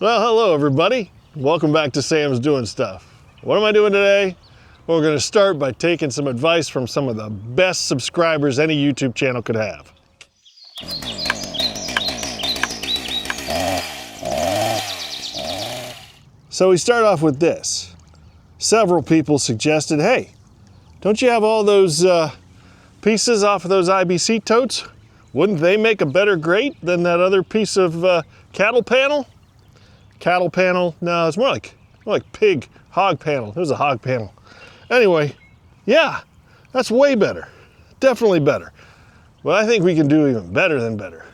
Well, hello everybody. Welcome back to Sam's Doing Stuff. What am I doing today? Well, we're going to start by taking some advice from some of the best subscribers any YouTube channel could have. So we start off with this. Several people suggested, hey, don't you have all those pieces off of those IBC totes? Wouldn't they make a better grate than that other piece of cattle panel? Cattle panel? No, it's more like pig, hog panel. It was a hog panel. Anyway, yeah, that's way better. Definitely better. But I think we can do even better than better.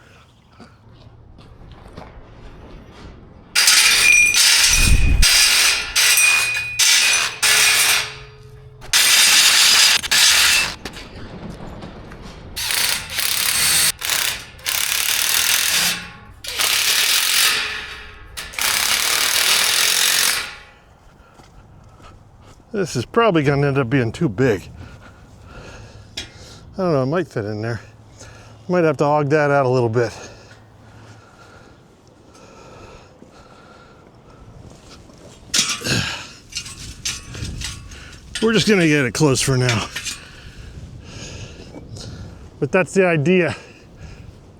This is probably going to end up being too big. I don't know, it might fit in there. Might have to hog that out a little bit. We're just going to get it close for now. But that's the idea.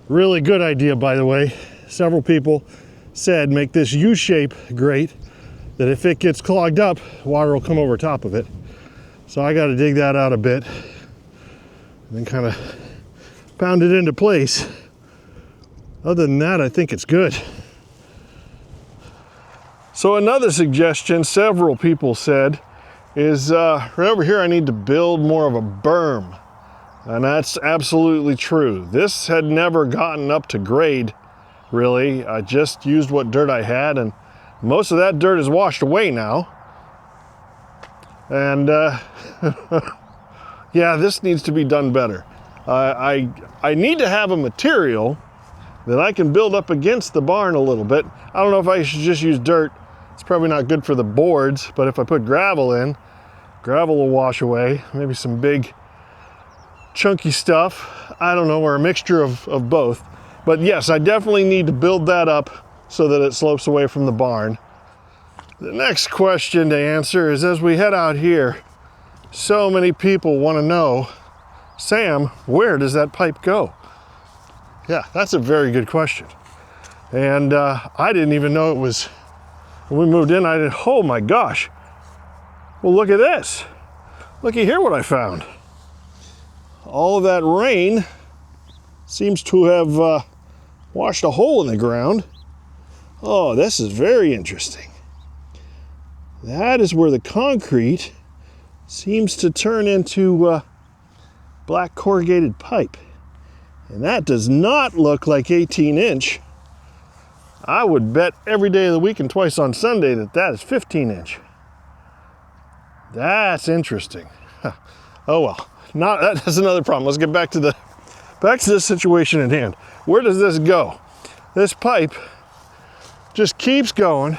Really good idea, by the way. Several people said make this U-shape grate, that if it gets clogged up, water will come over top of it. So I got to dig that out a bit and then kind of pound it into place. Other than that, I think it's good. So another suggestion several people said is right over here I need to build more of a berm. And that's absolutely true. This had never gotten up to grade, really. I just used what dirt I had, and most of that dirt is washed away now. And yeah, this needs to be done better. I need to have a material that I can build up against the barn a little bit. I don't know if I should just use dirt. It's probably not good for the boards, but if I put gravel in, gravel will wash away. Maybe some big chunky stuff. I don't know, or a mixture of both. But yes, I definitely need to build that up so that it slopes away from the barn. The next question to answer is, as we head out here, so many people want to know, Sam, where does that pipe go? Yeah, that's a very good question. And I didn't even know it was, when we moved in, I did, oh my gosh. Well, look at this. Looky here what I found. All of that rain seems to have washed a hole in the ground. Oh, this is very interesting. That is where the concrete seems to turn into black corrugated pipe. And that does not look like 18-inch. I would bet every day of the week and twice on Sunday that that is 15-inch. That's interesting. Oh well, that's another problem. Let's get back to the situation at hand. Where does this go? This pipe just keeps going,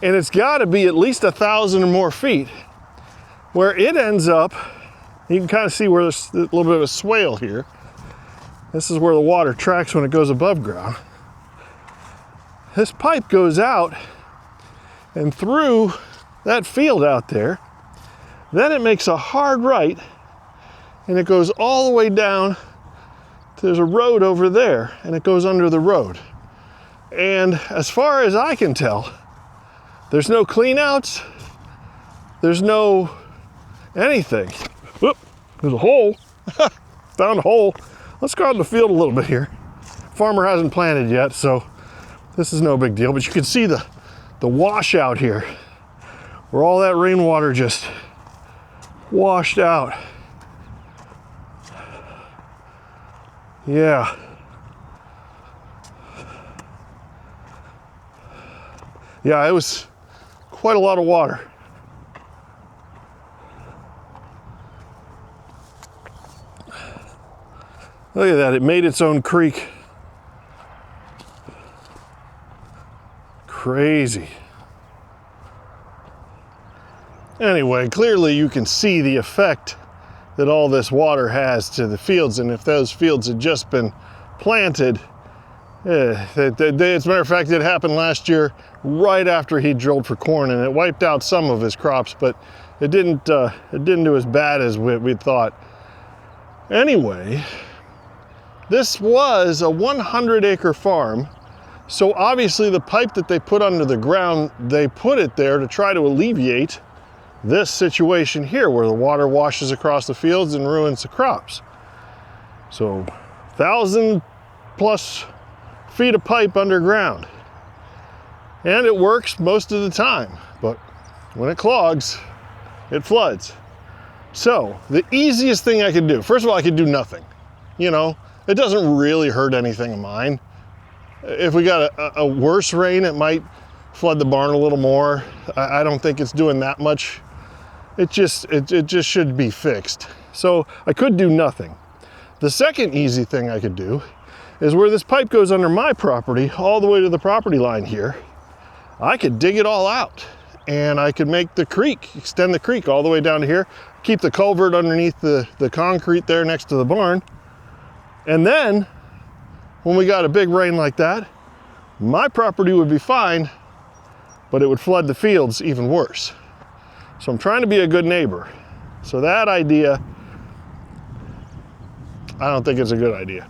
and it's got to be at least 1,000 or more feet where it ends up. You can kind of see where there's a little bit of a swale here. This is where the water tracks when it goes above ground. This pipe goes out and through that field out there. Then it makes a hard right and it goes all the way down. There's a road over there and it goes under the road. And as far as I can tell, there's no clean outs. There's no anything. Whoop, there's a hole. Found a hole. Let's go out in the field a little bit here. Farmer hasn't planted yet, so this is no big deal, but you can see the washout here where all that rainwater just washed out. Yeah. Yeah, it was quite a lot of water. Look at that, it made its own creek. Crazy. Anyway, clearly you can see the effect that all this water has to the fields, and if those fields had just been planted As a matter of fact, it happened last year right after he drilled for corn, and it wiped out some of his crops, but it didn't do as bad as we thought. Anyway, this was a 100-acre farm, so obviously the pipe that they put under the ground, they put it there to try to alleviate this situation here where the water washes across the fields and ruins the crops. So 1,000+ feet of pipe underground. And it works most of the time, but when it clogs, it floods. So the easiest thing I could do, first of all, I could do nothing. You know, it doesn't really hurt anything of mine. If we got a worse rain, it might flood the barn a little more. I don't think it's doing that much. It just should be fixed. So I could do nothing. The second easy thing I could do is where this pipe goes under my property all the way to the property line here. I could dig it all out and I could make the creek, extend the creek all the way down to here, keep the culvert underneath the concrete there next to the barn. And then when we got a big rain like that, my property would be fine, but it would flood the fields even worse. So I'm trying to be a good neighbor. So that idea, I don't think it's a good idea.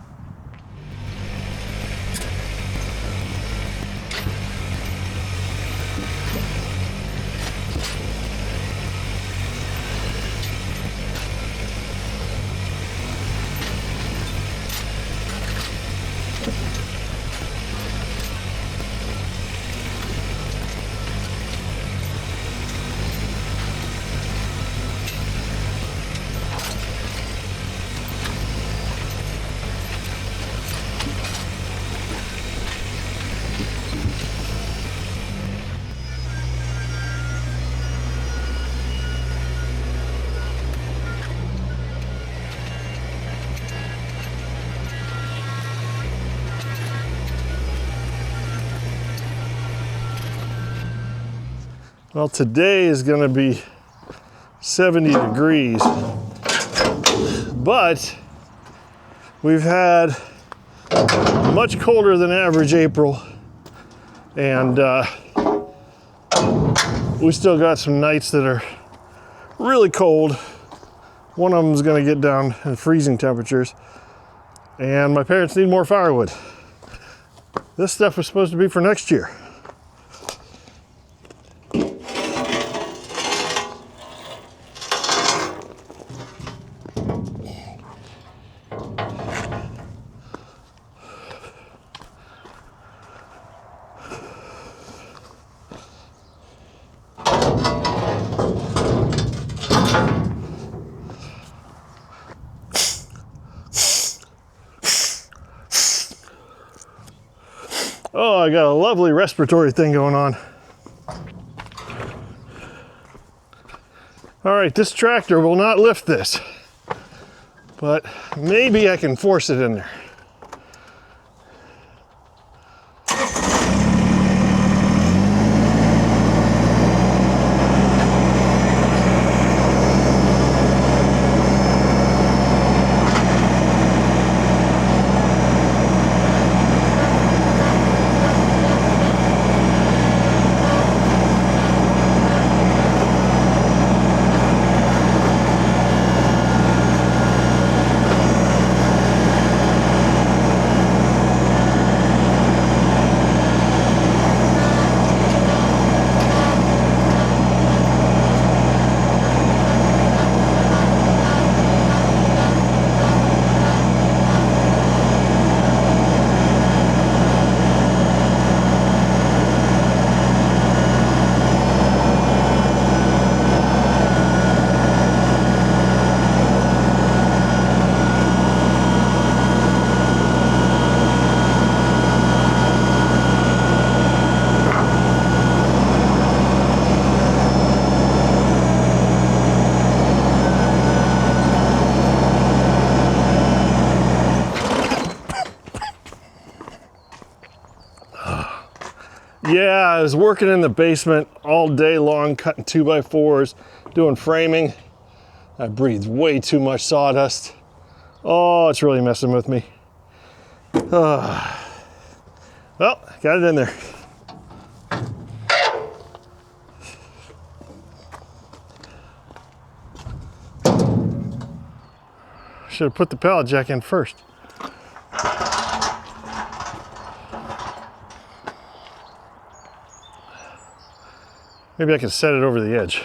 Well, today is going to be 70 degrees, but we've had much colder than average April, and we still got some nights that are really cold. One of them is going to get down in freezing temperatures, and my parents need more firewood. This stuff was supposed to be for next year. Oh, I got a lovely respiratory thing going on. All right, this tractor will not lift this, but maybe I can force it in there. Yeah, I was working in the basement all day long, cutting 2x4s, doing framing. I breathed way too much sawdust. Oh, it's really messing with me. Well, got it in there. Should have put the pallet jack in first. Maybe I can set it over the edge.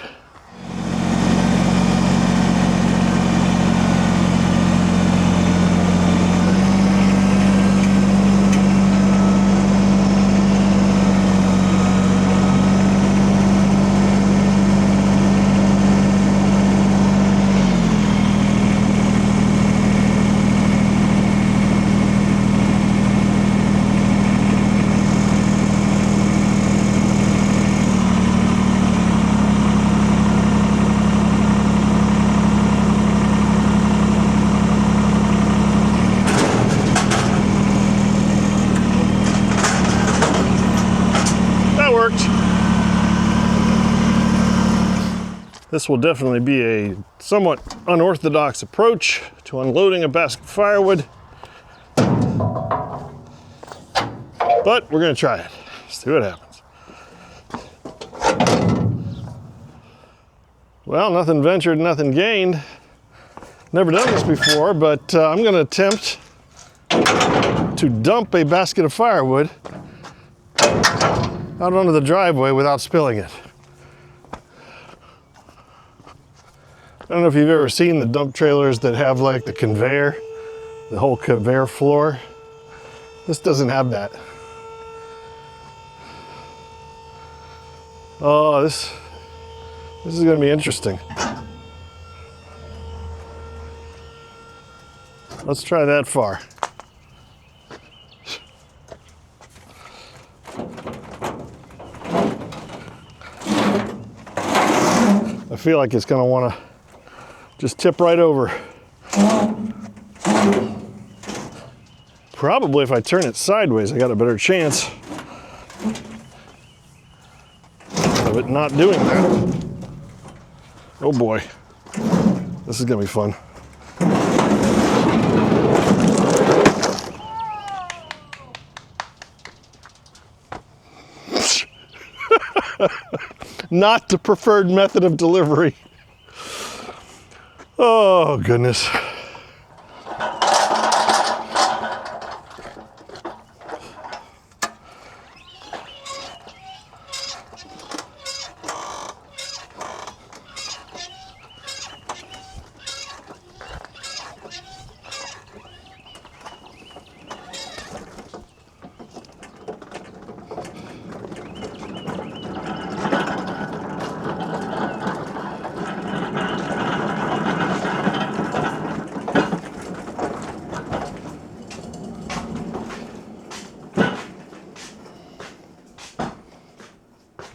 This will definitely be a somewhat unorthodox approach to unloading a basket of firewood, but we're gonna try it. See what happens. Well, nothing ventured, nothing gained. Never done this before, but I'm gonna attempt to dump a basket of firewood out onto the driveway without spilling it. I don't know if you've ever seen the dump trailers that have like the conveyor, the whole conveyor floor. This doesn't have that. Oh, this is gonna be interesting. Let's try that far. I feel like it's gonna wanna just tip right over. Probably if I turn it sideways, I got a better chance of it not doing that. Oh boy, this is gonna be fun. Not the preferred method of delivery. Oh, goodness.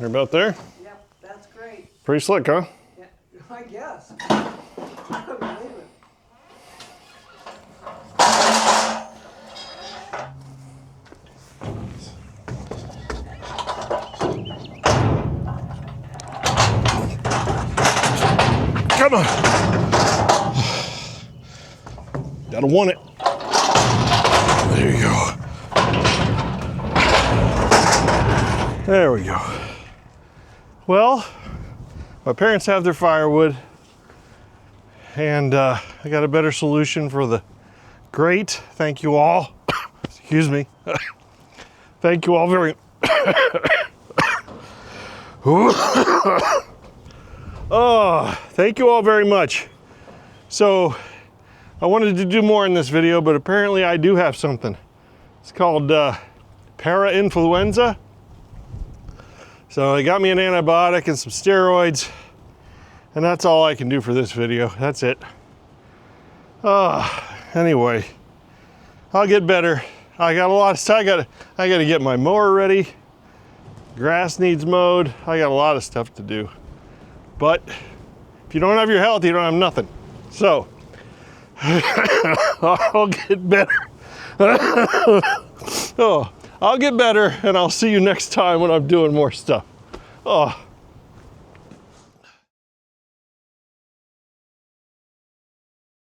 You're about there? Yep, that's great. Pretty slick, huh? Yeah, I guess. I couldn't believe it. Come on. Gotta want it. There you go. There we go. Well, my parents have their firewood, and I got a better solution for the grate. Thank you all. Excuse me. Thank you all very Oh, thank you all very much. So, I wanted to do more in this video, but apparently I do have something. It's called para-influenza. So they got me an antibiotic and some steroids, and that's all I can do for this video. That's it. Anyway, I'll get better. I got a lot of stuff. I got to get my mower ready. Grass needs mowed. I got a lot of stuff to do. But if you don't have your health, you don't have nothing. So I'll get better. Oh, I'll get better, and I'll see you next time when I'm doing more stuff. Oh.